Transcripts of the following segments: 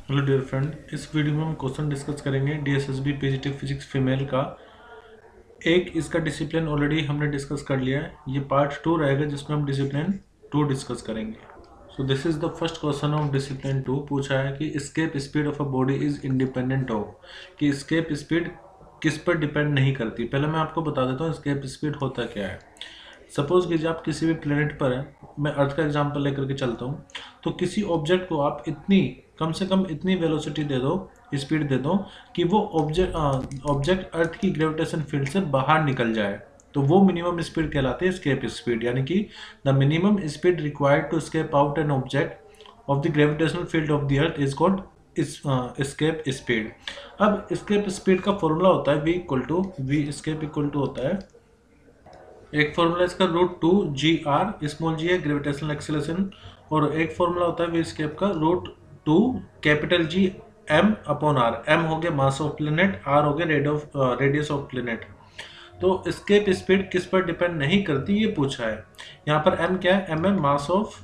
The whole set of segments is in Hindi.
हेलो डियर फ्रेंड, इस वीडियो में हम क्वेश्चन डिस्कस करेंगे डीएसएसबी पीजीटी फिजिक्स फीमेल का। एक इसका डिसिप्लिन ऑलरेडी हमने डिस्कस कर लिया है, ये पार्ट 2 रहेगा जिसमें हम डिसिप्लिन 2 डिस्कस करेंगे। So this is the first question of discipline 2। पूछा है कि escape speed of a body is independent of, कि एस्केप स्पीड किस पर डिपेंड नहीं करती। पहले मैं आपको बता देता हूँ एस्केप स्पीड होता क्या है। सपोज कीजिए आप किसी भी प्लेनेट पर हैं, मैं अर्थ का एग्जांपल लेकर के चलता हूँ। तो किसी ऑब्जेक्ट को आप इतनी कम से कम इतनी वेलोसिटी दे दो, स्पीड दे दो कि वो ऑब्जेक्ट अर्थ की ग्रेविटेशन फील्ड से बाहर निकल जाए, तो वो मिनिमम स्पीड कहलाती है एस्केप स्पीड। यानी कि the minimum speed required to escape out an object of the gravitational field of the earth is called escape speed. अब एस्केप स्पीड का फॉर्मूला होता है v एस्केप इक्वल टू होता है, एक फॉर्मूला इसका √2 g स्मॉल जी है ग्रेविटेशनल एक्सेलरेशन, और एक फॉर्मूला होता है वी एस्केप का √2 capital G m upon r। m हो गया मास ऑफ प्लेनेट, r हो गया रेडियस ऑफ प्लेनेट। तो एस्केप स्पीड किस पर डिपेंड नहीं करती ये पूछा है। यहाँ पर m क्या है, m है मास ऑफ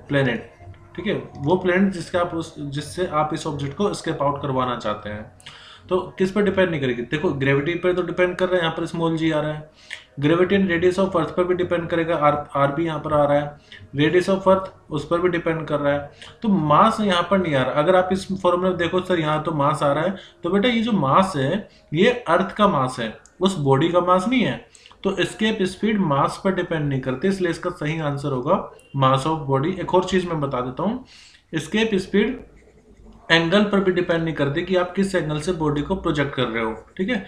प्लेनेट। ठीक है, वो प्लेनेट जिससे आप इस ऑब्जेक्ट को एस्केप आउट करवाना चाहते हैं। तो किस पर डिपेंड नहीं करेगी, देखो ग्रेविटी पर तो डिपेंड कर रहा है, यहाँ पर स्मॉल जी आ रहा है। Gravity and radius of earth पर भी डिपेंड करेगा, आर भी यहाँ पर आ रहा है। रेडियस ऑफ अर्थ उस पर भी डिपेंड कर रहा है। तो मास यहाँ पर नहीं आ रहा। अगर आप इस फॉर्मूले में देखो सर यहाँ तो मास आ रहा है, तो बेटा ये जो मास है ये अर्थ का मास है, उस बॉडी का मास नहीं है। तो एस्केप स्पीड मास पर डिपेंड नहीं करती, इसलिए इसका सही आंसर होगा मास ऑफ बॉडी। एक और चीज मैं बता देता हूँ, एस्केप स्पीड एंगल पर भी डिपेंड नहीं करती कि आप किस एंगल से बॉडी को प्रोजेक्ट कर रहे हो। ठीक है,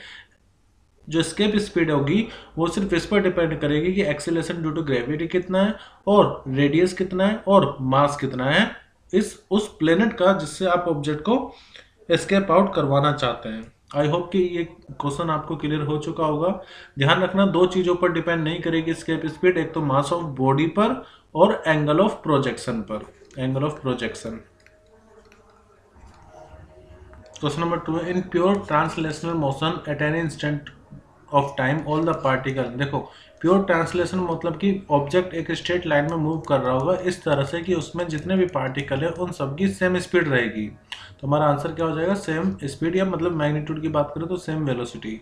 जो एस्केप स्पीड होगी वो सिर्फ इस पर डिपेंड करेगी कि एक्सेलरेशन ड्यू टू ग्रेविटी कितना है और रेडियस कितना है और मास कितना है उस प्लेनेट का जिससे आप ऑब्जेक्ट को एस्केप आउट करवाना चाहते हैं। आई होप कि ये क्वेश्चन आपको क्लियर हो चुका होगा। ध्यान रखना, दो चीजों पर डिपेंड नहीं करेगी एस्केप स्पीड, एक तो मास ऑफ बॉडी पर और एंगल ऑफ प्रोजेक्शन पर, angle of projection. Question number 2 है, in pure translational motion at any instant of time all the particle. देखो प्योर ट्रांसलेशन मतलब कि ऑब्जेक्ट एक स्ट्रेट लाइन में मूव कर रहा होगा इस तरह से कि उसमें जितने भी पार्टिकल है उन सबकी सेम स्पीड रहेगी। तो हमारा आंसर क्या हो जाएगा, सेम स्पीड, या मतलब मैग्नीट्यूड की बात करें तो सेम वेलोसिटी।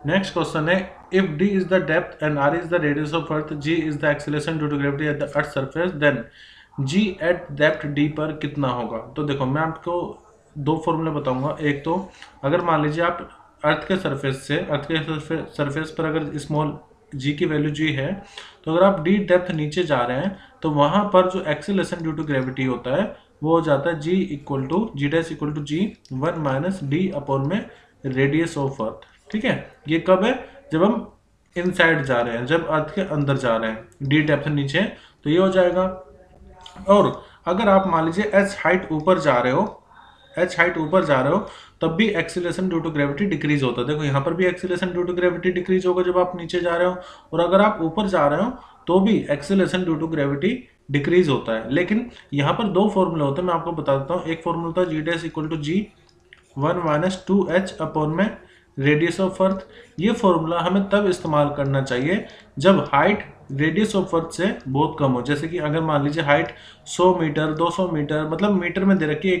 नेक्स्ट क्वेश्चन है, if d is the depth and r is the radius of earth, g is the acceleration due to gravity at the earth surface, then g at depth d पर कितना होगा। तो देखो मैं आपको दो फॉर्मूले बताऊंगा। एक तो अगर मान लीजिए आप अर्थ के सरफेस पर अगर स्मॉल g की वैल्यू g है, तो अगर आप d डेप्थ नीचे जा रहे हैं तो वहां पर जो एक्सेलरेशन ड्यू टू ग्रेविटी होता है वो हो जाता है g dash equal to g 1 minus d upon में रेडियस ऑफ अर्थ। ठीक है, ये कब है, जब हम इनसाइड जा रहे हैं, जब अर्थ के अंदर जा रहे हैं, d डेप्थ नीचे, तो ये हो जाएगा। और अगर आप मान लीजिए h हाइट ऊपर जा रहे हो, तब भी acceleration due to gravity decrease होता है। देखो यहाँ पर भी acceleration due to gravity decrease होगा जब आप नीचे जा रहे हो, और अगर आप ऊपर जा रहे हो तो भी acceleration due to gravity decrease होता है। लेकिन यहाँ पर दो फॉर्मूले होते हैं, मैं आपको बता देता हूँ। एक फॉर्मूला होता है G dash equal to G 1 minus 2h upon में रेडियस ऑफ अर्थ। ये फॉर्मूला हमें तब इस्तेमाल करना चाहिए जब हाइट रेडियस ऑफ अर्थ से बहुत कम हो। जैसे कि अगर मान लीजिए हाइट 100 मीटर 200 मीटर, मतलब मीटर में दे रखी है,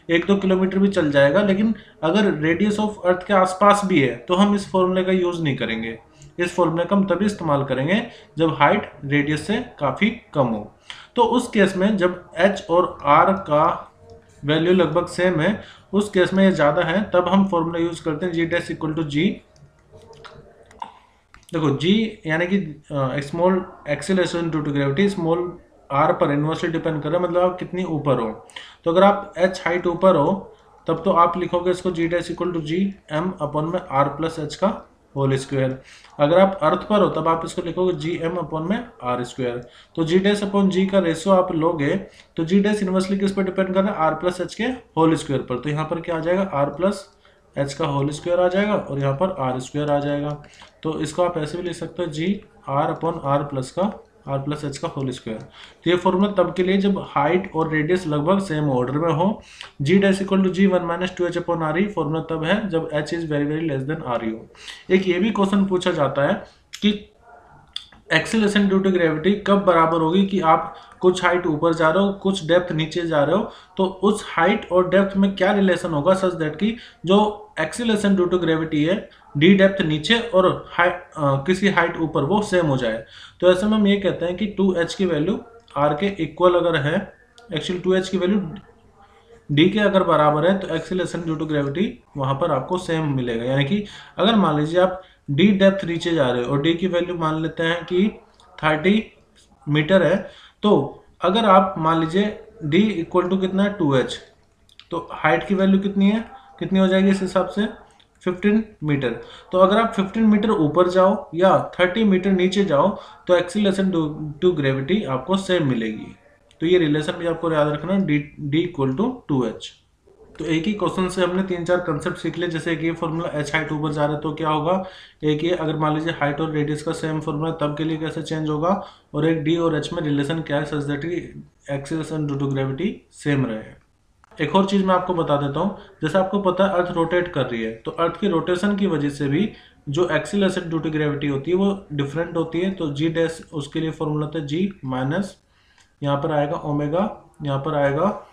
1-2 किलोमीटर भी चल जाएगा, लेकिन अगर रेडियस ऑफ अर्थ के आसपास भी है तो हम इस फॉर्मूले का यूज नहीं करेंगे। इस फॉर्मूले का हम तभी इस्तेमाल करेंगे जब हाइट रेडियस से काफी कम हो। तो उस केस में जब h और r का वैल्यू लगभग सेम है, उस केस में ये ज्यादा है, तब हम फॉर्मूला यूज करते हैं g dash equal to g. देखो g यानी कि small acceleration due to gravity, small r पर इनवर्सली डिपेंड कर रहा है, मतलब आप कितनी ऊपर हो। तो अगर आप h हाइट ऊपर हो तब तो आप लिखोगे इसको G dash equal to G m upon में r प्लस h का होल स्क्वायर। अगर आप अर्थ पर हो तब आप इसको लिखोगे जी एम अपॉन में आर स्क्वायर। तो जी डैश अपॉन जी का रेशियो आप लोगे तो जी डैश इनवर्सली किस पर डिपेंड कर रहा है, आर प्लस एच के होल स्क्वायर पर। तो यहाँ पर क्या आ जाएगा, आर प्लस एच का होल स्क्वायर आ जाएगा और यहाँ पर आर स्क्वायर आ जाएगा। तो इसको आप ऐसे भी लिख सकते हो, G R upon R plus H का होल स्क्वायर। तो ये फॉर्मूला तब के लिए जब हाइट और रेडियस लगभग सेम ऑर्डर में हो। G dash equal to G 1 minus 2h upon R E formula तब है जब h is very very less than R E हो। एक ये भी क्वेश्चन पूछा जाता है कि एक्सेलरेशन ड्यू टू ग्रेविटी कब बराबर होगी कि आप कुछ हाइट ऊपर जा रहे हो, कुछ डेप्थ नीचे जा रहे हो, तो उस हाइट और डेप्थ में क्या रिलेशन होगा सच दैट की जो एक्सीलरेशन ड्यू टू ग्रेविटी है डी डेप्थ नीचे और किसी हाइट ऊपर वो सेम हो जाए। तो ऐसे में हम ये कहते हैं कि 2h की वैल्यू r के इक्वल अगर है, एक्चुअली 2h की वैल्यू डी के अगर बराबर है तो एक्सीलरेशन ड्यू टू ग्रेविटी वहां पर आपको सेम मिलेगा। यानी कि अगर मान लीजिए आप डी डेप्थ नीचे जा रहे हो और डी की वैल्यू मान लेते हैं कि 30 मीटर है, तो अगर आप मान लीजिए डी इक्वल टू कितना है 2h, तो हाइट की वैल्यू कितनी है, कितनी हो जाएगी इस हिसाब से 15 मीटर। तो अगर आप 15 मीटर ऊपर जाओ या 30 मीटर नीचे जाओ तो एक्सीलरेशन टू ग्रेविटी आपको सेम मिलेगी। तो ये रिलेशन भी आपको याद रखना, डी इक्वल टू 2h। तो एक ही क्वेश्चन से हमने 3-4 कंसेप्ट सीख लिए। जैसे कि ये फॉर्मूला h हाइट ऊपर जा रहा है तो क्या होगा, एक ये अगर मान लीजिए हाइट और रेडियस का सेम फॉर्मूला तब के लिए कैसे चेंज होगा, और एक डी और h में रिलेशन क्या है सच दैट की acceleration due to gravity same रहे। एक और चीज मैं आपको बता देता हूँ, जैसे आपको पता है अर्थ रोटेट कर रही है, तो अर्थ की रोटेशन की वजह से भी जो एक्सीलरेशन ड्यू टू ग्रेविटी होती है वो डिफरेंट होती है। तो जी डैश उसके लिए फॉर्मूला होता है जी माइनस, यहाँ पर आएगा ओमेगा, यहाँ पर आएगा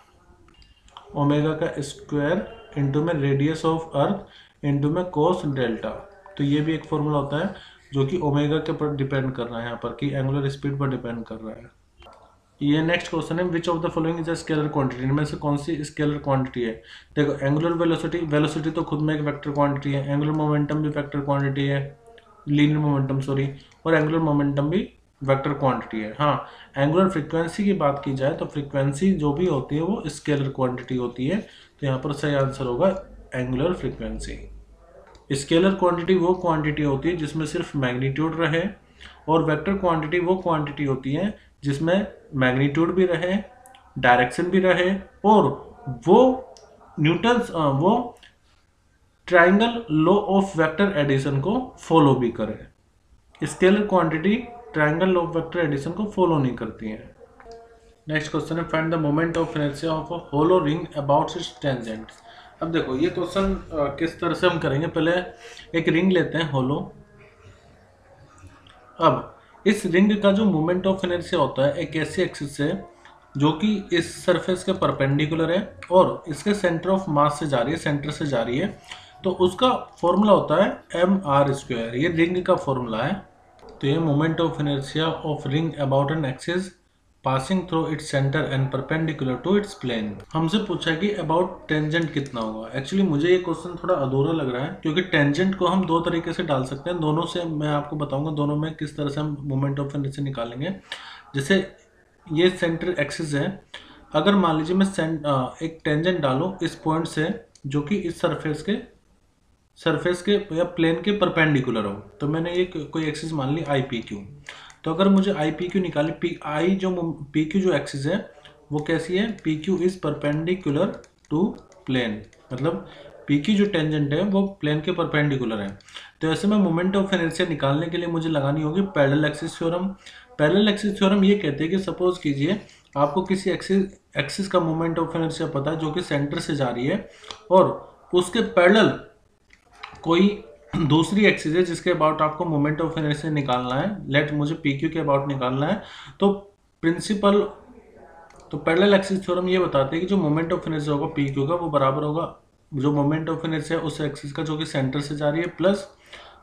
ओमेगा का स्क्वायर इंटू में रेडियस ऑफ अर्थ इंटू में कोस डेल्टा। तो ये भी एक फॉर्मूला होता है जो कि ओमेगा के पर डिपेंड कर रहा है, यहाँ पर कि एंगुलर स्पीड पर डिपेंड कर रहा है। ये नेक्स्ट क्वेश्चन है, which of the following is a scalar quantity, इनमें से कौन सी स्केलर क्वांटिटी है। देखो एंगुलर वेलोसिटी, वेलोसिटी तो खुद में एक वेक्टर क्वांटिटी है, एंगुलर मोमेंटम भी वेक्टर क्वांटिटी है, लीनियर मोमेंटम सॉरी, और एंगुलर मोमेंटम भी वेक्टर क्वांटिटी है। हाँ, एंगुलर फ्रीक्वेंसी की बात की जाए तो फ्रीक्वेंसी जो भी होती है वो स्केलर क्वांटिटी होती है। तो यहाँ पर सही आंसर होगा एंगुलर फ्रीक्वेंसी। स्केलर क्वांटिटी वो क्वांटिटी होती है जिसमें सिर्फ मैग्नीट्यूड रहे, और वेक्टर क्वांटिटी वो क्वांटिटी होती है जिसमें मैग्नीट्यूड भी रहे, डायरेक्शन भी रहे, और वो न्यूटन्स वो triangle law of vector addition को फॉलो भी करे। Scalar quantity triangle law of vector addition को फॉलो नहीं करती है। नेक्स्ट क्वेश्चन है, find the moment of inertia of a hollow ring about its tangent. अब देखो ये क्वेश्चन किस तरह से हम करेंगे, पहले एक रिंग लेते हैं होलो। अब इस रिंग का जो मोमेंट ऑफ इनर्शिया होता है एक ऐसी एक्सिस से जो कि इस सरफेस के परपेंडिकुलर है और इसके सेंटर ऑफ मास से जा रही है, सेंटर से जा रही है, तो उसका फॉर्मूला होता है mr²। ये रिंग का फॉर्मूला है। तो ये moment of inertia of ring about an axis passing through its centre and perpendicular to its plane. हमसे पूछा है कि अबाउट टेंजेंट कितना होगा। एक्चुअली मुझे ये क्वेश्चन थोड़ा अधूरा लग रहा है, क्योंकि टेंजेंट को हम दो तरीके से डाल सकते हैं, दोनों से मैं आपको बताऊंगा दोनों में किस तरह से हम मोमेंट ऑफ इनर्शिया निकालेंगे। जैसे ये सेंटर एक्सिस है, अगर मान लीजिए मैं एक टेंजेंट डालूं इस पॉइंट से जो कि इस सरफेस के या प्लेन के परपेंडिकुलर हो, तो मैंने ये कोई एक्सिस मान ली आई पी क्यू। तो अगर मुझे आई पी क्यू निकाली, पी क्यू जो एक्सिस है वो कैसी है, P Q is perpendicular to plane, मतलब पी क्यू जो टेंजेंट है वो प्लेन के परपेंडिकुलर है। तो ऐसे में मोमेंट ऑफ इनर्शिया निकालने के लिए मुझे लगानी होगी parallel axis theorem. Parallel axis theorem ये कहते हैं कि सपोज कीजिए आपको किसी एक्सिस का मोमेंट ऑफ इनर्शिया पता है जो कि सेंटर से जा रही है, और उसके पैरेलल कोई दूसरी एक्सिस है जिसके अबाउट आपको मोमेंट ऑफ इनर्शिया निकालना है। लेट मुझे पी क्यू के अबाउट निकालना है, तो पैरेलल एक्सिस थ्योरम ये बताते हैं कि जो मोमेंट ऑफ इनर्शिया होगा पी क्यू का वो बराबर होगा जो मोमेंट ऑफ इनर्शिया उस एक्सिस का जो कि सेंटर से जा रही है plus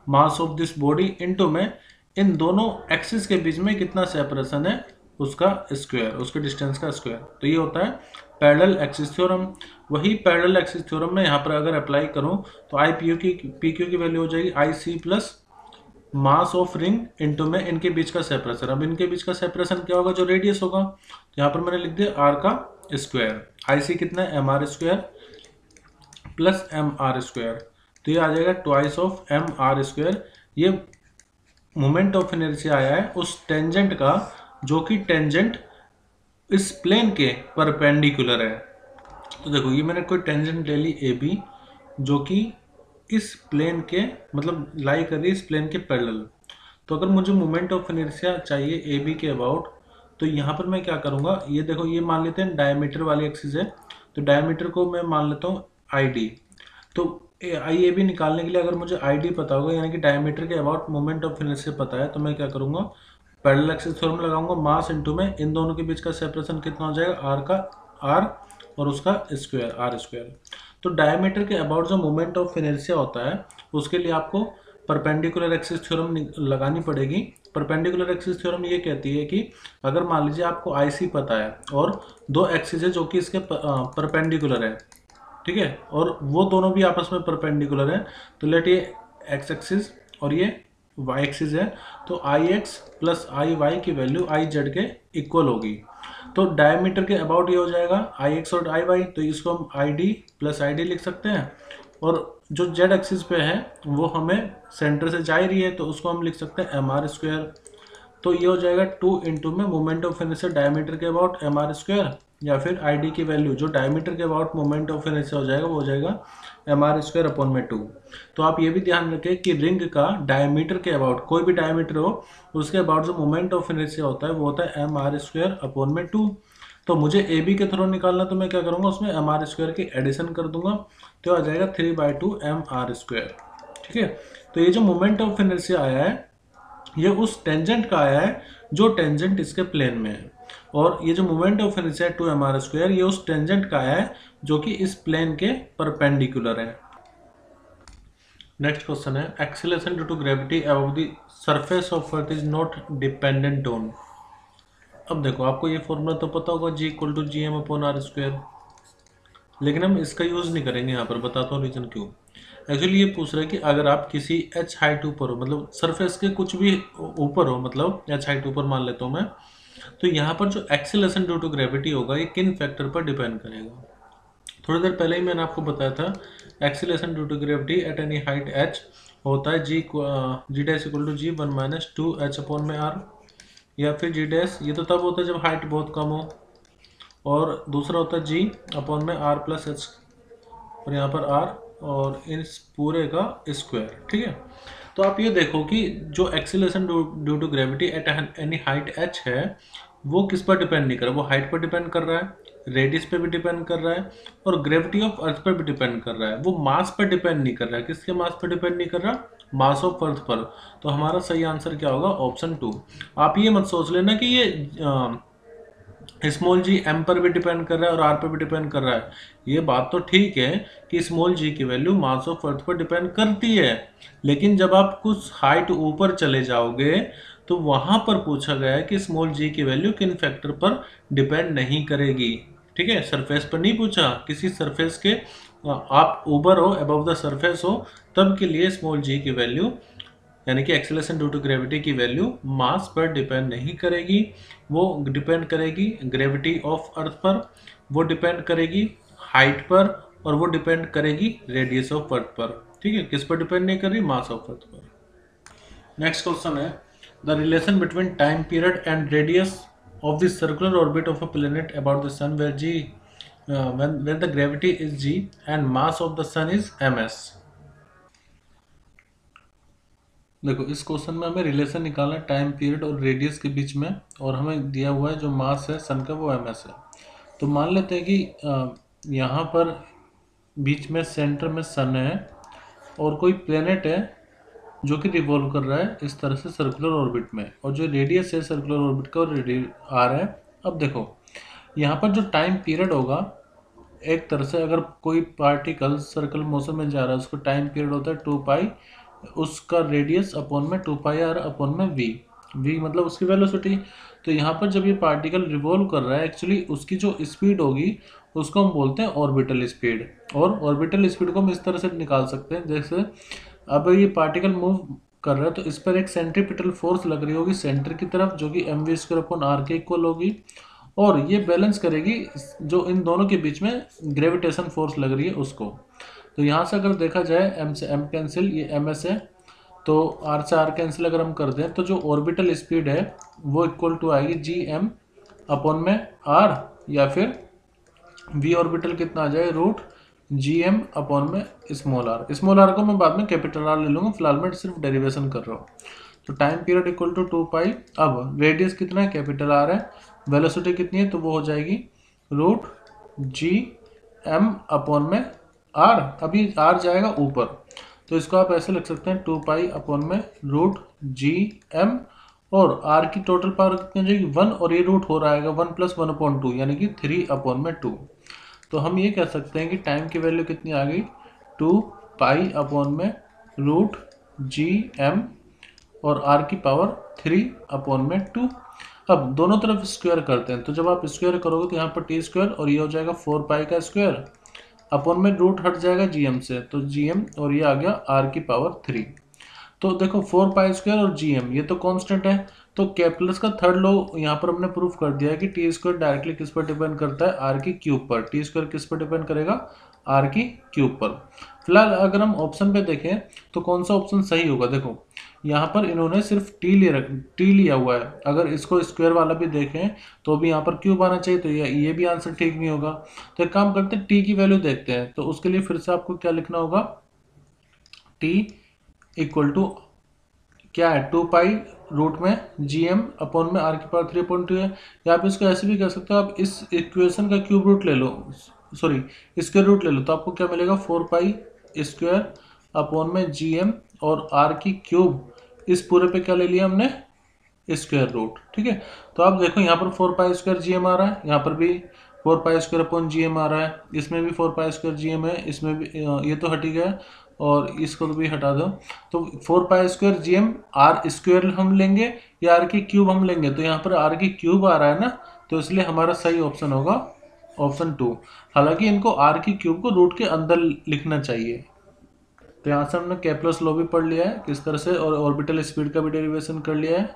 mass of this body into में इन दोनों एक्सिस के बीच में कितना सेपरेशन है उसका स्क्वायर, उसके डिस्टेंस का स्क्वायर। तो ये होता है पैरेलल एक्सिस थ्योरम। वही पैरेलल एक्सिस थ्योरम में यहाँ पर अगर अप्लाई करूँ तो पी क्यू की वैल्यू हो जाएगी I C plus mass of ring into में इनके बीच का सेपरेशन। अब इनके बीच का सेपरेशन क्या होगा, जो रेडियस होगा, तो यहाँ पर मैंने लिख दिया आर का स्क्वायर। आई सी कितना है mr² प्लस mr², तो ये आ जाएगा ट्वाइस ऑफ mr²। ये मोमेंट ऑफ इनर्शिया आया है उस टेंजेंट का जो कि टेंजेंट इस प्लेन के परपेंडिकुलर है। तो देखो ये मैंने कोई टेंजेंट ले ली ए बी जो कि इस प्लेन के मतलब लाई कर रही है इस प्लेन के पैरेलल। तो अगर मुझे मोमेंट ऑफ इनर्शिया चाहिए ए बी के अबाउट, तो यहाँ पर मैं क्या करूँगा, ये देखो ये मान लेते हैं डायमीटर वाली एक्सिस है, तो डायमीटर को मैं मान लेता हूँ आई डी। तो आई ए बी निकालने के लिए अगर मुझे आई डी पता होगा यानी कि डायमीटर के अबाउट मोमेंट ऑफ इनर्शिया पता है, तो मैं क्या करूँगा पैरेलल एक्सिस थ्योरम लगाऊंगा, मास इनटू में इन दोनों के बीच का सेपरेशन कितना हो जाएगा, आर का आर और उसका स्क्वायर आर स्क्वायर। तो डायमीटर के अबाउट जो मोमेंट ऑफ इनर्शिया होता है उसके लिए आपको परपेंडिकुलर एक्सिस थ्योरम लगानी पड़ेगी। परपेंडिकुलर एक्सिस थ्योरम ये कहती है कि अगर मान लीजिए आपको आईसी पता है और दो एक्सिस है जो कि इसके परपेंडिकुलर है, ठीक है, और वो दोनों भी आपस में परपेंडिकुलर है, तो लेट ये एक्स एक्सिस और ये वाई एक्सिस है, तो आई एक्स प्लस आई वाई की वैल्यू आई जेड के इक्वल होगी। तो डायमीटर के अबाउट ये हो जाएगा आई एक्स और आई वाई, तो इसको हम I D plus I D लिख सकते हैं। और जो जेड एक्सिस पे है वो हमें सेंटर से जा ही रही है, तो उसको हम लिख सकते हैं एम आर स्क्वायर। तो ये हो जाएगा 2 इंटू में मोमेंट ऑफ इनर्शिया डायमीटर के अबाउट एम आर स्क्वायर, या फिर आई डी की वैल्यू जो डायमीटर के अबाउट मोमेंट ऑफ इनर्शिया हो जाएगा वो हो जाएगा एम आर स्क्वायर अपॉन में 2। तो आप ये भी ध्यान रखें कि रिंग का डायमीटर के अबाउट, कोई भी डायमीटर हो उसके अबाउट जो मोमेंट ऑफ इनर्शिया होता है वो होता है एम आर स्क्वायर अपॉन में 2। तो मुझे ए बी के थ्रू निकालना, तो मैं क्या करूँगा उसमें एम आर स्क्वायर की एडिशन कर दूंगा, तो आ जाएगा 3/2 एम आर स्क्वायर। ठीक है, तो ये जो मोमेंट ऑफ इनर्शिया आया है ये उस टेंजेंट का आया है जो टेंजेंट इसके प्लेन में है, और ये जो moment of inertia 2 M R square ये उस टेंजेंट का आया है जो कि इस प्लेन के परपेंडिकुलर है। Next question is acceleration due to gravity above the surface of earth is not dependent on. अब देखो आपको ये फॉर्मूला तो पता होगा G equal to G M upon R square, लेकिन हम इसका यूज नहीं करेंगे यहाँ पर, बताता हूँ रीजन क्यों। एक्चुअली ये पूछ रहा है कि अगर आप किसी h हाइट ऊपर हो, मतलब सरफेस के कुछ भी ऊपर हो, मतलब h हाइट ऊपर मान लेता हूँ मैं, तो यहाँ पर जो एक्सीलरेशन ड्यू टू ग्रेविटी होगा ये किन फैक्टर पर डिपेंड करेगा। थोड़ी देर पहले ही मैंने आपको बताया था acceleration due to gravity at any height h होता है G dash equal to G 1 minus 2h upon में r, या फिर जी डैश ये तो तब होता है जब हाइट बहुत कम हो, और दूसरा होता है जी अपॉन में r प्लस एच, और यहाँ पर r और इस पूरे का स्क्वायर। ठीक है, तो आप ये देखो कि जो acceleration due to gravity at any height h है वो किस पर डिपेंड नहीं कर रहा, वो हाइट पर डिपेंड कर रहा है, रेडियस पे भी डिपेंड कर रहा है, और ग्रेविटी ऑफ अर्थ पर भी डिपेंड कर रहा है। वो मास पर डिपेंड नहीं कर रहा है, किसके मास पर डिपेंड नहीं कर रहा, मास ऑफ अर्थ पर। तो हमारा सही आंसर क्या होगा, ऑप्शन 2। आप ये मत सोच लेना कि ये स्मॉल जी एम पर भी डिपेंड कर रहा है और आर पर भी डिपेंड कर रहा है। ये बात तो ठीक है कि स्मॉल जी की वैल्यू मास ऑफ अर्थ पर डिपेंड करती है, लेकिन जब आप कुछ हाइट ऊपर चले जाओगे तो वहां पर पूछा गया है कि स्मॉल जी की वैल्यू किन फैक्टर पर डिपेंड नहीं करेगी। ठीक है, सरफेस पर नहीं पूछा, किसी सरफेस के आप ऊपर हो, अबव द सरफेस हो, तब के लिए स्मॉल जी की वैल्यू यानी कि एक्सीलरेशन ड्यू टू ग्रेविटी की वैल्यू मास पर डिपेंड नहीं करेगी, वो डिपेंड करेगी ग्रेविटी ऑफ अर्थ पर, वो डिपेंड करेगी हाइट पर, और वो डिपेंड करेगी रेडियस ऑफ अर्थ पर। ठीक है, किस पर डिपेंड नहीं कर रही, मास ऑफ अर्थ पर। नेक्स्ट क्वेश्चन है the relation between time period and radius of the circular orbit of a planet about the sun where G when the gravity is g and mass of the sun is ms। देखो इस क्वेश्चन में हमें रिलेशन निकालना है टाइम पीरियड और रेडियस के बीच में, और हमें दिया हुआ है जो मास है सन का वो ms है। तो मान लेते हैं कि यहाँ पर बीच में सेंटर में सन है और कोई प्लेनेट है जो कि रिवॉल्व कर रहा है इस तरह से सर्कुलर ऑर्बिट में, और जो रेडियस है सर्कुलर ऑर्बिट का r है। अब देखो यहाँ पर जो टाइम पीरियड होगा, एक तरह से अगर कोई पार्टिकल सर्कल मोशन में जा रहा है उसको टाइम पीरियड होता है 2 पाई, उसका रेडियस अपॉन में 2 पाई आर अपॉन में v मतलब उसकी वेलोसिटी। तो यहाँ पर जब ये पार्टिकल रिवॉल्व कर रहा है एक्चुअली उसकी जो स्पीड होगी उसको हम बोलते हैं ऑर्बिटल स्पीड, और ऑर्बिटल स्पीड को हम इस तरह से निकाल सकते हैं, जैसे अब ये पार्टिकल मूव कर रहा है तो इस पर एक सेंट्रीपिटल फोर्स लग रही होगी सेंटर की तरफ जो कि mv² अपॉन r के इक्वल होगी, और ये बैलेंस करेगी जो इन दोनों के बीच में ग्रेविटेशन फोर्स लग रही है उसको। तो यहाँ से अगर देखा जाए m से m कैंसिल, ये ms है, तो r से r कैंसिल अगर हम कर दें तो जो ऑर्बिटल स्पीड है वो इक्वल टू आएगी gm अपॉन में r, या फिर v ऑर्बिटल कितना आ जाए रूट gm अपॉन में स्मॉल r को मैं बाद में कैपिटल R ले लूँगा, फिलहाल मैं सिर्फ डेरिवेशन कर रहा हूँ। तो टाइम पीरियड इक्वल टू 2 पाई, अब रेडियस कितना है, कैपिटल R है, वेलोसिटी कितनी है तो वो हो जाएगी रूट gm अपॉन में r, अभी r जाएगा ऊपर तो इसको आप ऐसे लिख सकते हैं 2 पाई अपॉन में रूट gm, और आर की टोटल पावर कितनी हो जाएगी 1, और ये रूट हो रहा है 1 + 1/2 यानी कि 3/2। तो हम ये कह सकते हैं कि टाइम की वैल्यू कितनी आ गई 2π/√GM और आर की पावर 3/2। अब दोनों तरफ स्क्वायर करते हैं, तो जब आप स्क्वायर करोगे तो यहाँ पर t² और ये हो जाएगा 4π का स्क्वायर, अपॉन में रूट हट जाएगा gm से, तो gm और ये आ गया r की पावर 3। तो देखो 4π² और gm ये तो कांस्टेंट है, तो कैलकुलस का थर्ड लॉ यहाँ पर हमने प्रूफ कर दिया है कि t² डायरेक्टली किस पर डिपेंड करता है r की क्यूब पर। t² किस पर डिपेंड करेगा r की क्यूब पर। फिलहाल अगर हम ऑप्शन पे देखें तो कौन सा ऑप्शन सही होगा, देखो यहाँ पर इन्होंने सिर्फ t लिया हुआ है, अगर इसको स्क्वायर वाला भी देखें तो भी यहाँ पर क्यूब आना चाहिए, तो ये भी आंसर ठीक नहीं होगा। तो एक काम करते हैं t की वैल्यू देखते हैं, तो उसके लिए फिर से आपको क्या लिखना होगा, t इक्वल टू क्या है 2π/GM अपॉन में r की पावर 3/2 है, या आप इसको ऐसे भी कह सकते हो, आप इस इक्वेशन का क्यूब रूट ले लो, सॉरी स्क्वायर रूट ले लो, तो आपको क्या मिलेगा 4π² अपॉन में GM और r की क्यूब, इस पूरे पे क्या ले लिया हमने स्क्वायर रूट। ठीक है, तो आप देखो यहाँ पर 4π² GM आ रहा है, यहाँ पर भी 4π² अपॉन GM आ रहा है, इसमें भी 4π² GM है, इसमें भी ये तो हट ही गया और इसको तो भी हटा दो। तो 4π² GM आर स्क्वायर हम लेंगे या आर की क्यूब हम लेंगे, तो यहाँ पर आर की क्यूब आ रहा है ना, तो इसलिए हमारा सही ऑप्शन होगा ऑप्शन 2। हालांकि इनको आर की क्यूब को रूट के अंदर लिखना चाहिए। तो यहाँ से हमने केप्लर्स लॉ भी पढ़ लिया है किस तरह से, और ऑर्बिटल स्पीड का भी डेरिवेशन कर लिया है।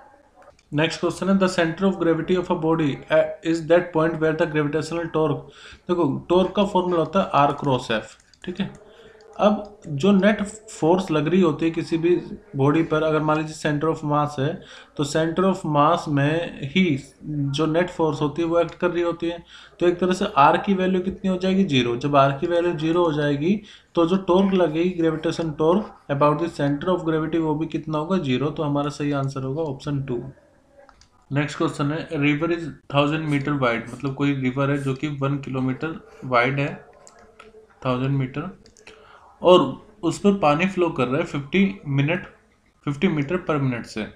नेक्स्ट क्वेश्चन है the centre of gravity of a body is that point where the gravitational torque. देखो टॉर्क का फॉर्मूला होता है r×f। ठीक है, अब जो नेट फोर्स लग रही होती है किसी भी बॉडी पर, अगर मान लीजिए सेंटर ऑफ मास है, तो सेंटर ऑफ मास में ही जो नेट फोर्स होती है वो एक्ट कर रही होती है। तो एक तरह से r की वैल्यू कितनी हो जाएगी 0। जब r की वैल्यू 0 हो जाएगी तो जो टॉर्क लगेगी gravitation torque about the centre of gravity वो भी कितना होगा 0। तो हमारा सही आंसर होगा ऑप्शन 2। नेक्स्ट क्वेश्चन है रिवर इज 1000 मीटर वाइड, मतलब कोई रिवर है जो कि 1 किलोमीटर वाइड है 1000 मीटर, और उस पर पानी फ्लो कर रहा है 50 मीटर पर मिनट से।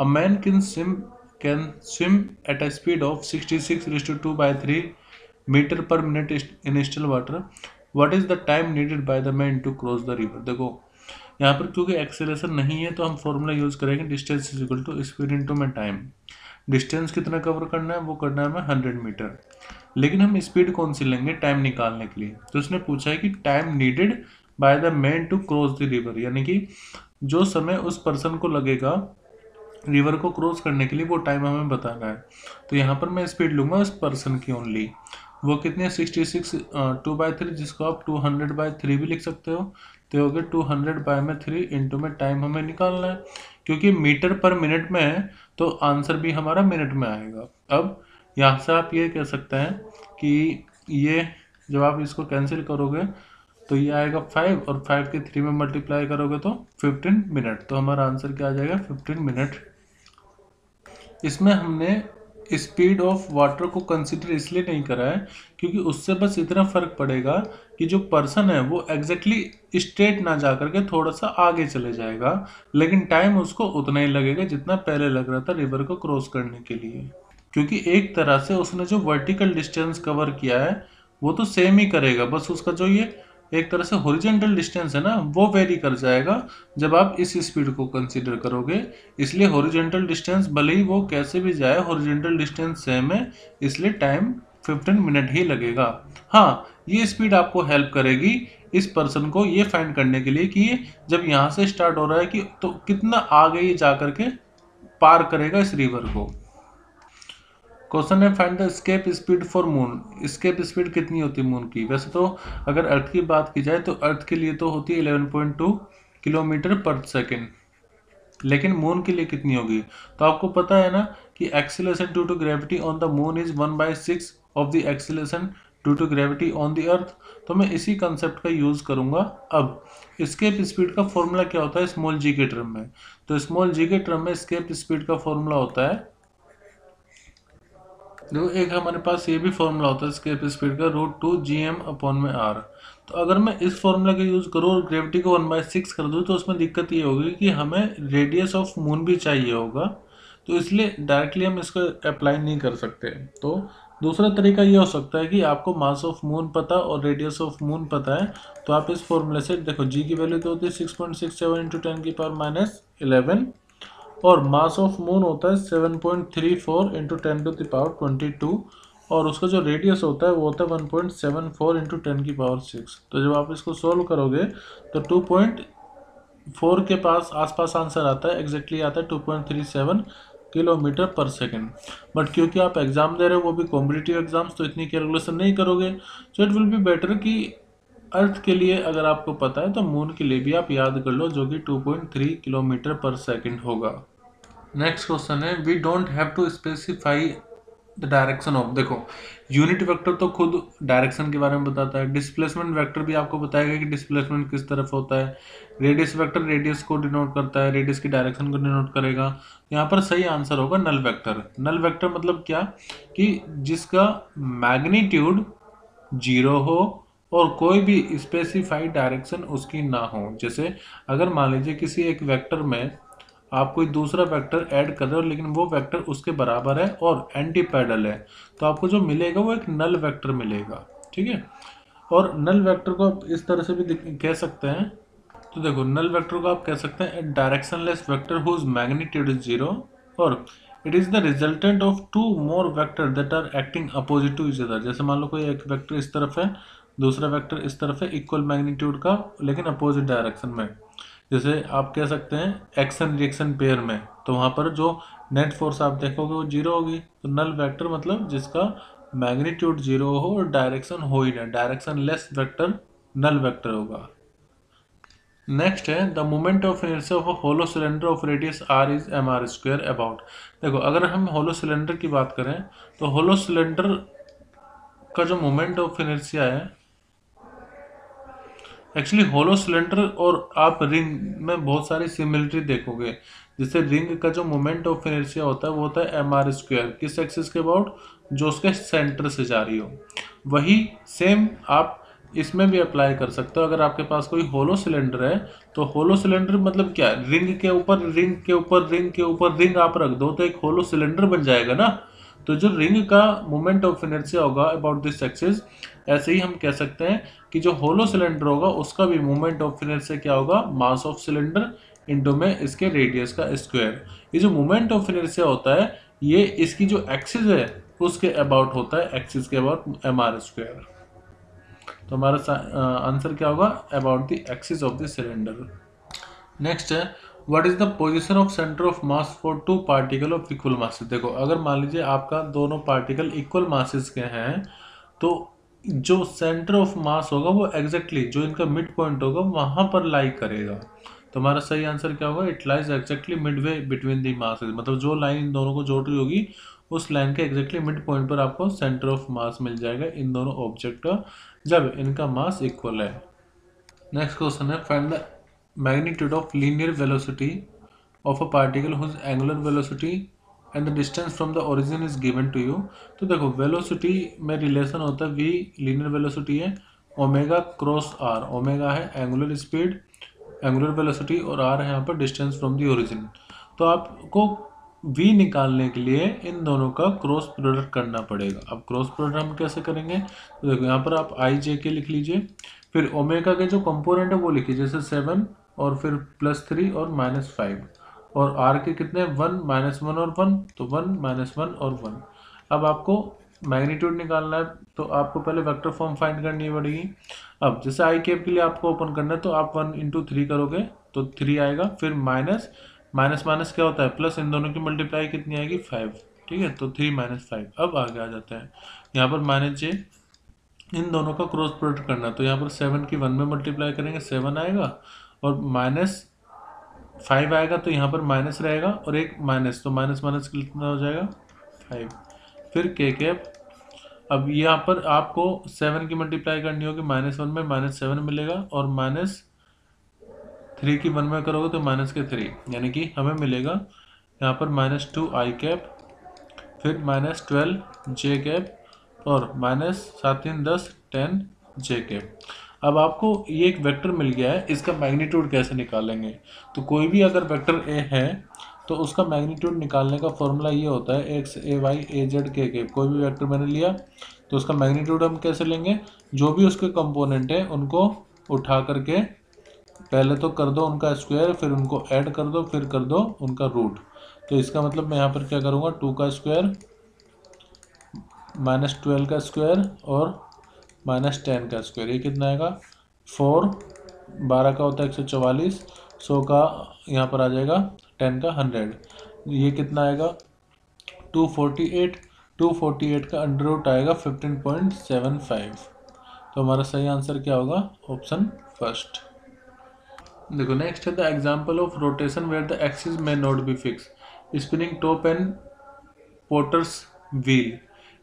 A man can swim at a speed of 66/2/3 metre पर minute in still water. What is the time needed by the man to cross the river. देखो यहाँ पर क्योंकि एक्सेलरेशन नहीं है तो हम फॉर्मूला यूज करेंगे distance is equal to speed into में टाइम। डिस्टेंस कितना कवर करना है, वो करना है हमें 100 मीटर, लेकिन हम स्पीड कौन सी लेंगे टाइम निकालने के लिए। तो उसने पूछा है कि time needed by the man to cross the river, यानी कि जो समय उस पर्सन को लगेगा रिवर को क्रॉस करने के लिए वो टाइम हमें बताना है। तो यहाँ पर मैं स्पीड लूंगा उस पर्सन की ओनली, वो कितने 66/2/3, जिसको आप 200/3 भी लिख सकते हो। तो हो गया 200/3 इंटू में टाइम हमें निकालना है, क्योंकि मीटर पर मिनट में है तो आंसर भी हमारा मिनट में आएगा। अब यहाँ से आप ये कह सकते हैं कि ये जब आप इसको कैंसिल करोगे तो ये आएगा 5 और 5 के 3 में मल्टीप्लाई करोगे तो 15 मिनट। तो हमारा आंसर क्या आ जाएगा 15 मिनट। इसमें हमने स्पीड ऑफ वाटर को कंसिडर इसलिए नहीं करा है क्योंकि उससे बस इतना फर्क पड़ेगा कि जो पर्सन है वो एग्जैक्टली स्ट्रेट ना जा करके थोड़ा सा आगे चले जाएगा, लेकिन टाइम उसको उतना ही लगेगा जितना पहले लग रहा था रिवर को क्रॉस करने के लिए, क्योंकि एक तरह से उसने जो वर्टिकल डिस्टेंस कवर किया है वो तो सेम ही करेगा, बस उसका जो ये एक तरह से हॉरिजॉन्टल डिस्टेंस है ना वो वेरी कर जाएगा जब आप इस स्पीड को कंसीडर करोगे। इसलिए हॉरिजॉन्टल डिस्टेंस भले ही वो कैसे भी जाए हॉरिजॉन्टल डिस्टेंस सेम है, इसलिए टाइम 15 मिनट ही लगेगा। हाँ, ये स्पीड आपको हेल्प करेगी इस पर्सन को ये फाइंड करने के लिए कि ये जब यहाँ से स्टार्ट हो रहा है कि तो कितना आगे ये जा करके पार करेगा इस रिवर को। क्वेश्चन है find the escape speed for moon. Escape speed कितनी होती है मून की। वैसे तो अगर अर्थ की बात की जाए तो अर्थ के लिए तो होती है 11.2 किलोमीटर पर सेकेंड, लेकिन मून के लिए कितनी होगी। तो आपको पता है ना कि acceleration due to gravity on the moon is 1/6 of the acceleration due to gravity on the earth. तो मैं इसी कंसेप्ट का यूज करूंगा। अब एस्केप स्पीड का फॉर्मूला क्या होता है स्मॉल जी के टर्म में। तो स्मॉल जी के टर्म में एस्केप स्पीड का फॉर्मूला होता है, देखो एक हमारे पास ये भी फॉर्मूला होता है एस्केप स्पीड का √2gm/r। तो अगर मैं इस फॉर्मूला का यूज करूँ और ग्रेविटी को 1/6 कर दूँ तो उसमें दिक्कत ये होगी कि हमें रेडियस ऑफ मून भी चाहिए होगा। तो इसलिए डायरेक्टली हम इसको अप्लाई नहीं कर सकते। तो दूसरा तरीका ये हो सकता है कि आपको मास ऑफ मून पता और रेडियस ऑफ मून पता है, तो आप इस फॉर्मूले से देखो जी की वैल्यू तो होती है 6.67 इंटू 10⁻11 और मास ऑफ मून होता है 7.34 इंटू 10⁻22 और उसका जो रेडियस होता है वो होता है 1.74 इंटू 10⁻6। तो जब आप इसको सोल्व करोगे तो 2.4 के आसपास आंसर आता है, एग्जैक्टली आता है 2.37 किलोमीटर पर सेकेंड। बट क्योंकि आप एग्जाम दे रहे हो वो भी कॉम्पिटिटिव एग्जाम्स, तो इतनी कैलकुलेशन नहीं करोगे। So it will be better कि अर्थ के लिए अगर आपको पता है तो मून के लिए भी आप याद कर लो, जो कि 2.3 किलोमीटर पर सेकेंड होगा। नेक्स्ट क्वेश्चन है, we don't have to specify the direction of. देखो यूनिट वेक्टर तो खुद डायरेक्शन के बारे में बताता है, डिस्प्लेसमेंट वेक्टर भी आपको बताएगा कि डिस्प्लेसमेंट किस तरफ होता है, रेडियस वेक्टर रेडियस को डिनोट करता है, रेडियस की डायरेक्शन को डिनोट करेगा। यहाँ पर सही आंसर होगा नल वेक्टर। नल वेक्टर मतलब क्या, कि जिसका मैग्नीट्यूड 0 हो और कोई भी स्पेसिफाइड डायरेक्शन उसकी ना हो। जैसे अगर मान लीजिए किसी एक वेक्टर में आप कोई दूसरा वेक्टर ऐड कर रहे हो लेकिन वो वेक्टर उसके बराबर है और एंटी पैरेलल है, तो आपको जो मिलेगा वो एक नल वेक्टर मिलेगा। ठीक है, और नल वेक्टर को आप इस तरह से भी कह सकते हैं। तो देखो नल वेक्टर को आप कह सकते हैं directionless vector whose magnitude is 0 और it is the resultant of two more vector that are acting opposite to each other. जैसे मान लो कोई एक वेक्टर इस तरफ है, दूसरा वेक्टर इस तरफ है, इक्वल मैग्नीट्यूड का लेकिन अपोजिट डायरेक्शन में। जैसे आप कह सकते हैं एक्शन रिएक्शन पेयर में, तो वहाँ पर जो नेट फोर्स आप देखोगे वो 0 होगी। तो नल वेक्टर मतलब जिसका मैग्नीट्यूड 0 हो और डायरेक्शन हो ही ना, directionless vector null vector होगा। नेक्स्ट है the moment of inertia of a hollow cylinder of radius r is mr² about. देखो अगर हम होलो सिलेंडर की बात करें तो होलो सिलेंडर का जो मोमेंट ऑफ इनर्शिया है, एक्चुअली होलो सिलेंडर और आप रिंग में बहुत सारी सिमिलरिटी देखोगे। जैसे रिंग का जो मोमेंट ऑफ इनर्शिया होता है वो होता है mr², किस एक्सिस के अबाउट, जो उसके सेंटर से जा रही हो। वही सेम आप इसमें भी अप्लाई कर सकते हो। अगर आपके पास कोई होलो सिलेंडर है तो होलो सिलेंडर मतलब क्या, रिंग के ऊपर रिंग के ऊपर रिंग के ऊपर रिंग आप रख दो तो एक होलो सिलेंडर बन जाएगा ना। तो जो रिंग का मोमेंट ऑफ इनर्शिया होगा अबाउट दिस एक्सिस, ऐसे ही हम कह सकते हैं कि जो होलो सिलेंडर होगा उसका भी मोमेंट ऑफ इनर्शिया क्या होगा, मास ऑफ सिलेंडर इनटू में इसके रेडियस का स्क्वायर। ये जो मोमेंट ऑफ इनर्शिया होता है ये इसकी जो एक्सिस है उसके अबाउट होता है, एक्सिस के अबाउट mr²। तो हमारा आंसर क्या होगा, about the axis of the cylinder. Next है what is the position of centre of mass for two particle of equal masses. देखो अगर मान लीजिए आपका दोनों पार्टिकल इक्वल मासेस के हैं तो जो सेंटर ऑफ मास होगा वो एग्जैक्टली जो इनका मिड पॉइंट होगा वहां पर लाई करेगा। तो हमारा सही आंसर क्या होगा, it lies exactly Midway between the masses. मतलब जो लाइन इन दोनों को जोड़ रही होगी उस लाइन के एग्जैक्टली मिड पॉइंट पर आपको सेंटर ऑफ मास मिल जाएगा इन दोनों ऑब्जेक्ट का, जब इनका मास इक्वल है। नेक्स्ट क्वेश्चन है find the magnitude of linear velocity of a particle whose angular velocity and the distance from the origin is given to you. तो देखो वेलोसिटी में रिलेशन होता है v लीनियर वेलोसिटी है, ओमेगा क्रॉस r, ओमेगा है एंगुलर स्पीड एंगुलर वेलोसिटी और r है यहाँ पर डिस्टेंस फ्रॉम द ओरिजिन। तो आपको v निकालने के लिए इन दोनों का क्रॉस प्रोडक्ट करना पड़ेगा। अब क्रॉस प्रोडक्ट हम कैसे करेंगे, तो देखो यहाँ पर आप i j के लिख लीजिए, फिर ओमेगा के जो कंपोनेंट है वो लिखिए, जैसे 7 और फिर +3 और -5, और r के कितने 1 -1 और 1, तो 1 -1 और 1। अब आपको मैग्नीट्यूड निकालना है तो आपको पहले वेक्टर फॉर्म फाइंड करनी पड़ेगी। अब जैसे आई कैप के लिए आपको ओपन करना है तो आप 1 × 3 करोगे तो 3 आएगा, फिर माइनस माइनस माइनस क्या होता है प्लस, इन दोनों की मल्टीप्लाई कितनी आएगी 5। ठीक है, तो 3 - 5। अब आगे आ जाते हैं यहाँ पर -j, इन दोनों का क्रॉस प्रोडक्ट करना है तो यहाँ पर 7 की 1 में मल्टीप्लाई करेंगे 7 आएगा और -5 आएगा तो यहाँ पर माइनस रहेगा और एक माइनस, तो माइनस माइनस कितना हो जाएगा 5। फिर के कैप, अब यहाँ पर आपको 7 की मल्टीप्लाई करनी होगी -1 में -7 मिलेगा और -3 की 1 में करोगे तो -3, यानी कि हमें मिलेगा यहाँ पर -2 आई कैप, फिर -12 जे कैप और -7 3 10 10 जे कैप। अब आपको ये एक वेक्टर मिल गया है, इसका मैग्नीट्यूड कैसे निकालेंगे। तो कोई भी अगर वेक्टर ए है तो उसका मैग्नीट्यूड निकालने का फॉर्मूला ये होता है एक्स ए वाई ए जेड के कोई भी वेक्टर मैंने लिया तो उसका मैग्नीट्यूड हम कैसे लेंगे, जो भी उसके कंपोनेंट है उनको उठा करके पहले तो कर दो उनका स्क्वायर, फिर उनको ऐड कर दो, फिर कर दो उनका रूट। तो इसका मतलब मैं यहाँ पर क्या करूँगा, 2 का स्क्वायर -12 का स्क्वायर और -10 का स्क्वायर, ये कितना आएगा 4, 12 का होता है 144, 100 का यहाँ पर आ जाएगा 10 का 100, ये कितना आएगा 248, 248 का अंडर रूट आएगा 15.75। तो हमारा सही आंसर क्या होगा, ऑप्शन फर्स्ट। देखो नेक्स्ट है the example of rotation where the axis में not be fix, spinning top and porter's wheel.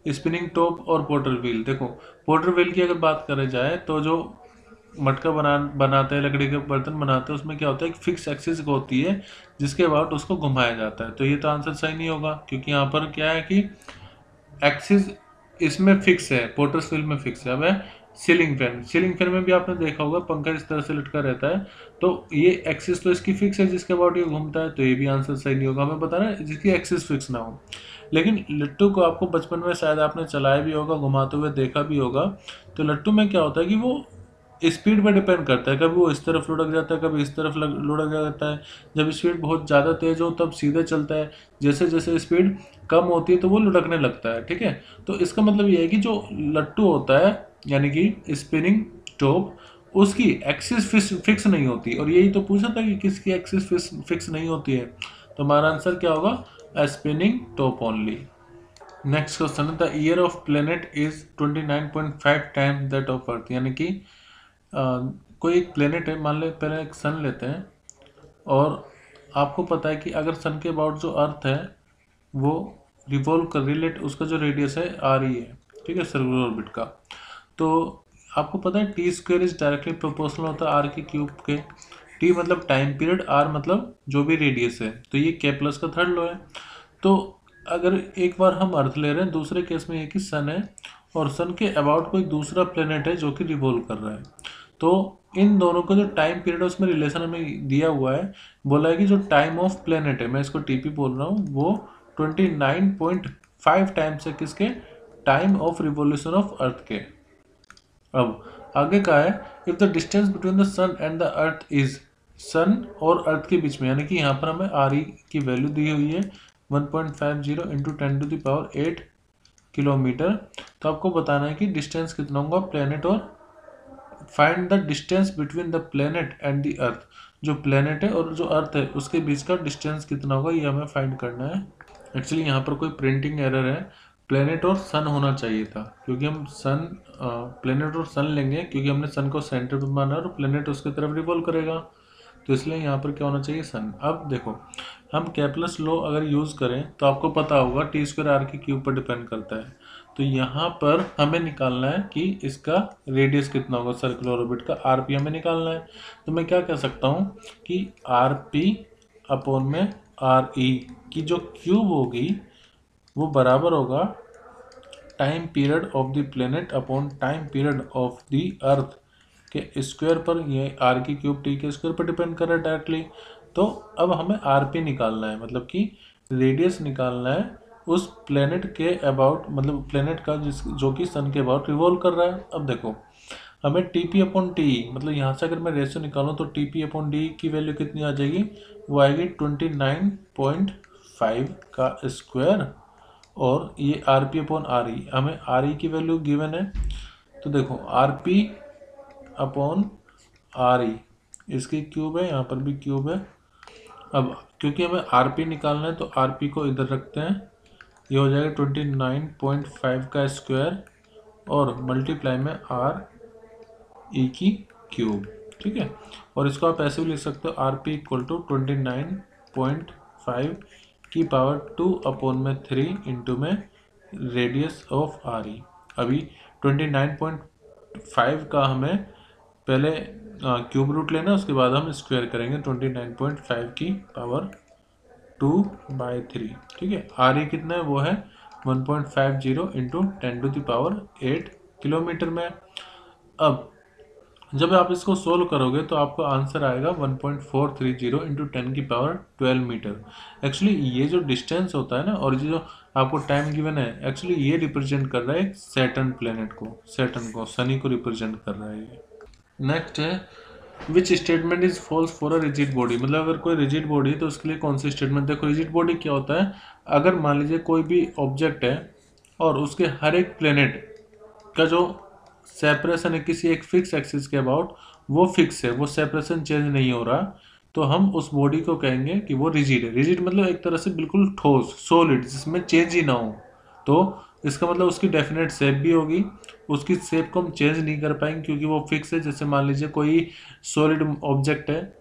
Spinning top और पोर्टर व्हील, देखो पोर्टर व्हील की अगर बात करें जाए तो जो मटका बनाते हैं, लकड़ी के बर्तन बनाते हैं, उसमें क्या होता है, एक फिक्स एक्सिस होती है जिसके अबाउट उसको घुमाया जाता है। तो ये तो आंसर सही नहीं होगा, क्योंकि यहाँ पर क्या है कि एक्सिस इसमें फिक्स है, पोर्टर्स व्हील में फिक्स है। अब है सीलिंग फैन, सीलिंग फैन में भी आपने देखा होगा पंखा इस तरह से लटका रहता है, तो ये एक्सिस तो इसकी फिक्स है जिसके अबाउट ये घूमता है, तो ये भी आंसर सही नहीं होगा। हमें बताना है जिसकी एक्सिस फिक्स ना हो। लेकिन लट्टू को आपको बचपन में शायद आपने चलाया भी होगा, घुमाते हुए देखा भी होगा। तो लट्टू में क्या होता है कि वो स्पीड पर डिपेंड करता है, कभी वो इस तरफ लुढ़क जाता है, कभी इस तरफ लुढ़क जाता है। जब स्पीड बहुत ज़्यादा तेज हो तब सीधे चलता है, जैसे जैसे स्पीड कम होती है तो वो लुढ़कने लगता है, ठीक है। तो इसका मतलब ये है कि जो लट्टू होता है यानी कि स्पिनिंग टॉप, उसकी एक्सिस फिक्स नहीं होती, और यही तो पूछा था कि किसकी एक्सिस फिक्स नहीं होती है। तो हमारा आंसर क्या होगा, spinning top only. Next question है the year of planet is 29.5 times that of earth, यानी कि कोई एक प्लेनेट है, मान ले पहले एक सन लेते हैं, और आपको पता है कि अगर सन के अबाउट जो अर्थ है वो रिवॉल्व कर रिलेट, उसका जो रेडियस है आर ही है, ठीक है, सर्कुलर ऑर्बिट का। तो आपको पता है T square is directly proportional होता है आर के क्यूब के। टी मतलब टाइम पीरियड, आर मतलब जो भी रेडियस है, तो ये के+ का थर्ड लॉ है। तो अगर एक बार हम अर्थ ले रहे हैं, दूसरे केस में ये कि सन है, और सन के अबाउट कोई दूसरा प्लेनेट है जो कि रिवॉल्व कर रहा है, तो इन दोनों का जो टाइम पीरियड है उसमें रिलेशन हमें दिया हुआ है। बोला है कि जो टाइम ऑफ प्लेनेट है, मैं इसको टीपी बोल रहा हूँ, वो 29.5 टाइम्स है किसके, time of revolution of earth के। अब आगे का है if the distance between the sun and the earth is, sun और अर्थ के बीच में, यानी कि यहाँ पर हमें आर ई की वैल्यू दी हुई है 1.50 इंटू 10⁸ किलोमीटर। तो आपको बताना है कि डिस्टेंस कितना होगा प्लेनेट और, find the distance between the planet and the अर्थ, जो प्लेनेट है और जो अर्थ है उसके बीच का डिस्टेंस कितना होगा ये हमें फाइंड करना है। एक्चुअली यहाँ पर कोई प्रिंटिंग एरर है, प्लेनेट और सन होना चाहिए था, क्योंकि हम सन प्लेनेट और सन लेंगे क्योंकि हमने सन को सेंटर पर माना और प्लेनेट उसकी तरफ रिवॉल्व करेगा, तो इसलिए यहाँ पर क्या होना चाहिए, सन। अब देखो हम के+ लॉ अगर यूज़ करें तो आपको पता होगा टी स्क्वायर आर के क्यूब पर डिपेंड करता है। तो यहाँ पर हमें निकालना है कि इसका रेडियस कितना होगा सर्कुलर ऑर्बिट का, आर पी हमें निकालना है। तो मैं क्या कह सकता हूँ कि आर पी अपॉन में आर ई की जो क्यूब होगी वो बराबर होगा time period of the planet upon time period of the अर्थ के स्क्वायर पर। ये आर की क्यूब टी के स्क्वायर पर डिपेंड कर रहा है डायरेक्टली। तो अब हमें आर पी निकालना है, मतलब कि रेडियस निकालना है उस प्लेनेट के अबाउट, मतलब प्लेनेट का जो कि सन के अबाउट रिवॉल्व कर रहा है। अब देखो हमें टी पी अपॉन टी, मतलब यहाँ से अगर मैं रेशियो निकालूँ तो टी पी अपॉन डी की वैल्यू कितनी आ जाएगी, वो आएगी 29.5 का स्क्वायर, और ये आर पी अपॉन आर ई, हमें आर ई की वैल्यू गिवन है। तो देखो आर पी अपॉन आर ई, इसकी क्यूब है, यहाँ पर भी क्यूब है। अब क्योंकि हमें आर पी निकालना है तो आर पी को इधर रखते हैं, ये हो जाएगा 29.5 का स्क्वायर और मल्टीप्लाई में आर ई की क्यूब, ठीक है। और इसको आप ऐसे भी लिख सकते हो आर पी इक्वल टू 29.5 की पावर 2 अपॉन में 3 इंटू में रेडियस ऑफ आर ई। अभी 29.5 का हमें पहले क्यूब रूट लेना, उसके बाद हम स्क्वायर करेंगे 29.5 की पावर 2/3, ठीक है। आर ई कितना है, वो है 1.50 इंटू 10⁸ किलोमीटर में। अब जब आप इसको सोल्व करोगे तो आपको आंसर आएगा 1.430 इंटू 10⁻12 मीटर। एक्चुअली ये जो डिस्टेंस होता है ना, और ये जो आपको टाइम गिवन है, एक्चुअली ये रिप्रेजेंट कर रहा है सैटर्न प्लेनेट को, सैटर्न को, शनि को रिप्रेजेंट कर रहा है ये। नेक्स्ट है which statement is false for a rigid body. मतलब अगर कोई रिजिड बॉडी है तो उसके लिए कौन सी स्टेटमेंट। देखो रिजिड बॉडी क्या होता है, अगर मान लीजिए कोई भी ऑब्जेक्ट है और उसके हर एक प्लेनेट का जो सेपरेशन है किसी एक फिक्स एक्सिस के अबाउट, वो फिक्स है, वो सेपरेशन चेंज नहीं हो रहा, तो हम उस बॉडी को कहेंगे कि वो रिजिड है। रिजिड मतलब एक तरह से बिल्कुल ठोस, सॉलिड, जिसमें चेंज ही ना हो। तो इसका मतलब उसकी डेफिनेट शेप भी होगी, उसकी शेप को हम चेंज नहीं कर पाएंगे क्योंकि वो फिक्स है। जैसे मान लीजिए कोई सॉलिड ऑब्जेक्ट है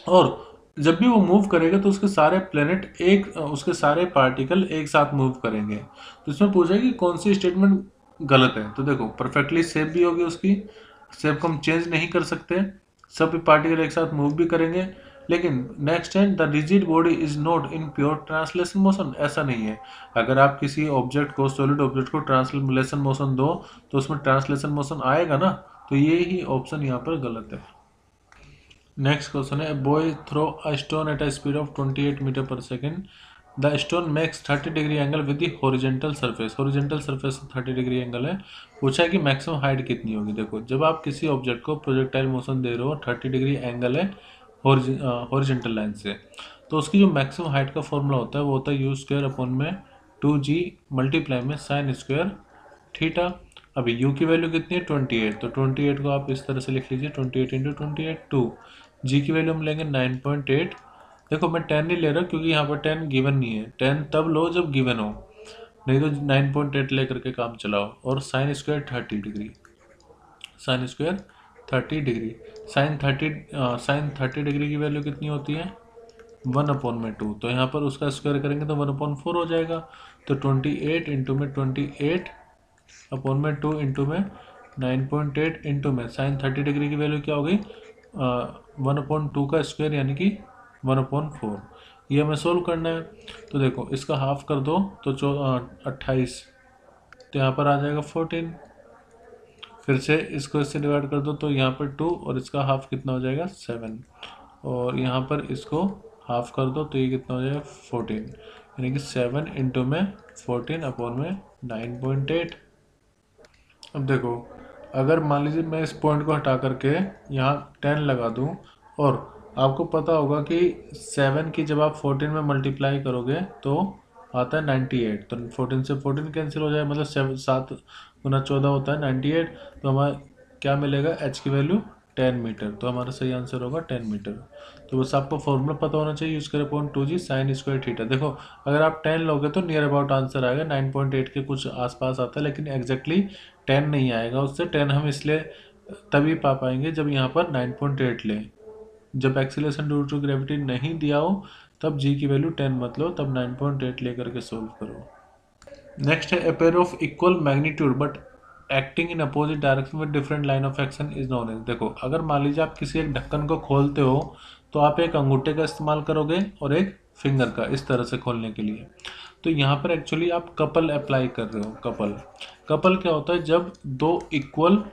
और जब भी वो मूव करेगा तो उसके सारे प्लेनेट उसके सारे पार्टिकल एक साथ मूव करेंगे। तो इसमें पूछा है कि कौन सी स्टेटमेंट गलत है। तो देखो परफेक्टली शेप भी होगी, उसकी शेप को हम चेंज नहीं कर सकते, सभी पार्टिकल एक साथ मूव भी करेंगे। लेकिन नेक्स्ट है the rigid body is not in pure translation motion. ऐसा नहीं है, अगर आप किसी ऑब्जेक्ट को, सॉलिड ऑब्जेक्ट को ट्रांसलेशन मोशन दो तो उसमें ट्रांसलेशन मोशन आएगा ना, तो ये ही ऑप्शन यहाँ पर गलत है। नेक्स्ट क्वेश्चन है boy throw a stone at a speed of 28 metre per second. The stone makes 30 degree angle with the horizontal surface. Horizontal surface 30 degree angle है। पूछा है कि मैक्सिमम हाइट कितनी होगी। देखो जब आप किसी ऑब्जेक्ट को प्रोजेक्टाइल मोशन दे रहे हो, 30 डिग्री एंगल है हॉरिजेंटल लाइन से, तो उसकी जो मैक्सिमम हाइट का फॉर्मूला होता है वो होता है यू स्क्वायर अपॉन में 2g मल्टीप्लाई में साइन स्क्वायर थीटा। अभी u की वैल्यू कितनी है 28, तो 28 को आप इस तरह से लिख लीजिए 28 इंटू 28 2। g की वैल्यू हम लेंगे 9.8। देखो मैं 10 नहीं ले रहा क्योंकि यहाँ पर 10 गिवन नहीं है, 10 तब लो जब गिवन हो, नहीं तो 9.8 लेकर के काम चलाओ। और sine square 30 degree, sine square 30 degree, sine 30 degree की वैल्यू कितनी होती है 1/2। तो यहाँ पर उसका स्क्वायर करेंगे तो 1/4 हो जाएगा। तो 28 इंटू में 28 अपॉन में 2 इंटू में 9.8 इंटू में साइन 30 डिग्री की वैल्यू क्या हो गई 1/2 का स्क्वायर यानी कि 1/4। ये हमें सोल्व करना है। तो देखो इसका हाफ कर दो तो 28, तो यहाँ पर आ जाएगा 14। फिर से इसको इससे डिवाइड कर दो तो यहाँ पर 2 और इसका हाफ कितना हो जाएगा 7, और यहाँ पर इसको हाफ कर दो तो ये कितना हो जाएगा 14, यानी कि 7 इंटू में 14 अपॉन में 9.8। अब देखो अगर मान लीजिए मैं इस पॉइंट को हटा करके यहाँ 10 लगा दूँ, और आपको पता होगा कि 7 की जब आप 14 में मल्टीप्लाई करोगे तो आता है 98, तो 14 से 14 कैंसिल हो जाए, मतलब 7 गुना 14 होता है 98। तो हमारा क्या मिलेगा h की वैल्यू 10 मीटर। तो हमारा सही आंसर होगा 10 मीटर। तो बस आपको फॉर्मूला पता होना चाहिए, यूज करें upon 2g sine square theta. देखो अगर आप 10 लोगे तो नियर अबाउट आंसर आएगा 9.8 के कुछ आसपास आता है, लेकिन एग्जैक्टली 10 नहीं आएगा उससे। 10 हम इसलिए तभी पा पाएंगे जब यहाँ पर 9.8 लें। जब एक्सीलरेशन ड्यू टू ग्रेविटी नहीं दिया हो तब g की वैल्यू 10 मत लो, तब 9.8 लेकर के सोल्व करो। नेक्स्ट है a pair of equal magnitude but acting in opposite direction with different line of action is known as. देखो अगर मान लीजिए आप किसी एक ढक्कन को खोलते हो तो आप एक अंगूठे का इस्तेमाल करोगे और एक फिंगर का, इस तरह से खोलने के लिए। तो यहाँ पर एक्चुअली आप कपल अप्लाई कर रहे हो। कपल क्या होता है, जब दो इक्वल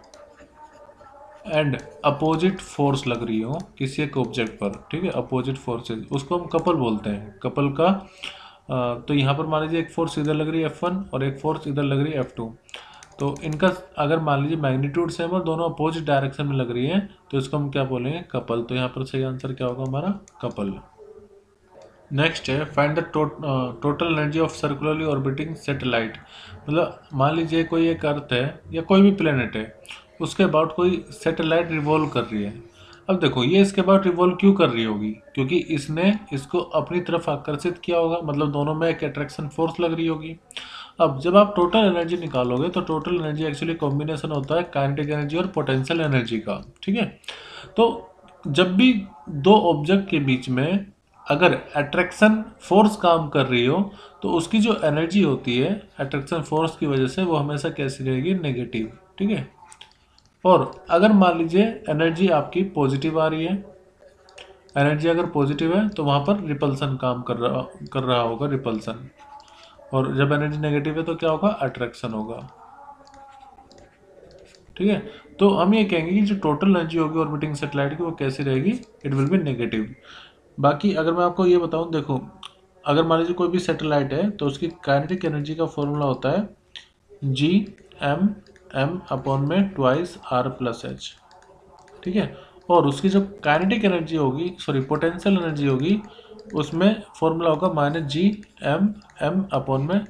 एंड अपोजिट फोर्स लग रही हो किसी एक ऑब्जेक्ट पर, ठीक है, अपोजिट फोर्सेज, उसको हम कपल बोलते हैं। कपल का तो यहाँ पर मान लीजिए एक फोर्स इधर लग रही है F1 और एक फोर्स इधर लग रही है F2। तो इनका अगर मान लीजिए मैग्नीट्यूड सेम और दोनों अपोजिट डायरेक्शन में लग रही है तो इसको हम क्या बोलेंगे कपल। तो यहाँ पर सही आंसर क्या होगा हमारा कपल। नेक्स्ट है find the total energy of circularly orbiting satellite. मतलब मान लीजिए कोई एक अर्थ है या कोई भी प्लेनेट है, उसके अबाउट कोई सैटेलाइट रिवॉल्व कर रही है। अब देखो ये इसके अबाउट रिवॉल्व क्यों कर रही होगी, क्योंकि इसने इसको अपनी तरफ आकर्षित किया होगा, मतलब दोनों में एक अट्रैक्शन फोर्स लग रही होगी। अब जब आप टोटल एनर्जी निकालोगे तो टोटल एनर्जी एक्चुअली कॉम्बिनेशन होता है काइनेटिक एनर्जी और पोटेंशियल एनर्जी का, ठीक है। तो जब भी दो ऑब्जेक्ट के बीच में अगर अट्रैक्शन फोर्स काम कर रही हो तो उसकी जो एनर्जी होती है अट्रैक्शन फोर्स की वजह से वो हमेशा कैसी रहेगी, नेगेटिव, ठीक है। और अगर मान लीजिए एनर्जी आपकी पॉजिटिव आ रही है, एनर्जी अगर पॉजिटिव है तो वहाँ पर रिपल्सन काम कर रहा होगा, रिपल्सन। और जब एनर्जी नेगेटिव है तो क्या होगा, अट्रैक्शन होगा। ठीक है। तो हम ये कहेंगे कि जो टोटल एनर्जी होगी ऑर्बिटिंग सैटेलाइट की वो कैसी रहेगी, इट विल बी नेगेटिव। बाकी अगर मैं आपको ये बताऊं, देखो अगर मान लीजिए कोई भी सैटेलाइट है तो उसकी काइनेटिक एनर्जी का फॉर्मूला होता है जी एम एम अपॉन में ट्वाइस आर प्लस एच, ठीक है। और उसकी जो काइनेटिक एनर्जी होगी, सॉरी पोटेंशियल एनर्जी होगी, उसमें फॉर्मूला होगा minus G M M upon में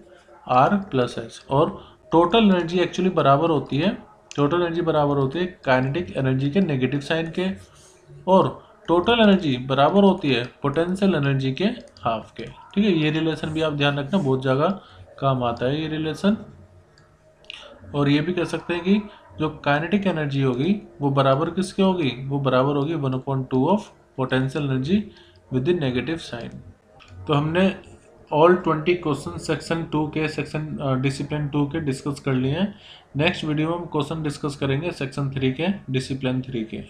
आर प्लस एच। और टोटल एनर्जी एक्चुअली बराबर होती है, टोटल एनर्जी बराबर होती है काइनेटिक एनर्जी के नेगेटिव साइन के, और टोटल एनर्जी बराबर होती है पोटेंशियल एनर्जी के हाफ के, ठीक है। ये रिलेशन भी आप ध्यान रखना, बहुत जगह काम आता है ये रिलेशन। और ये भी कह सकते हैं कि जो काइनेटिक एनर्जी होगी वो बराबर किसके होगी, वो बराबर होगी 1/2 of potential energy with in negative sign. तो हमने ऑल 20 क्वेश्चन सेक्शन 2 के, सेक्शन डिसिप्लिन 2 के डिस्कस कर लिए हैं। नेक्स्ट वीडियो में हम क्वेश्चन डिस्कस करेंगे सेक्शन 3 के, डिसिप्लिन 3 के।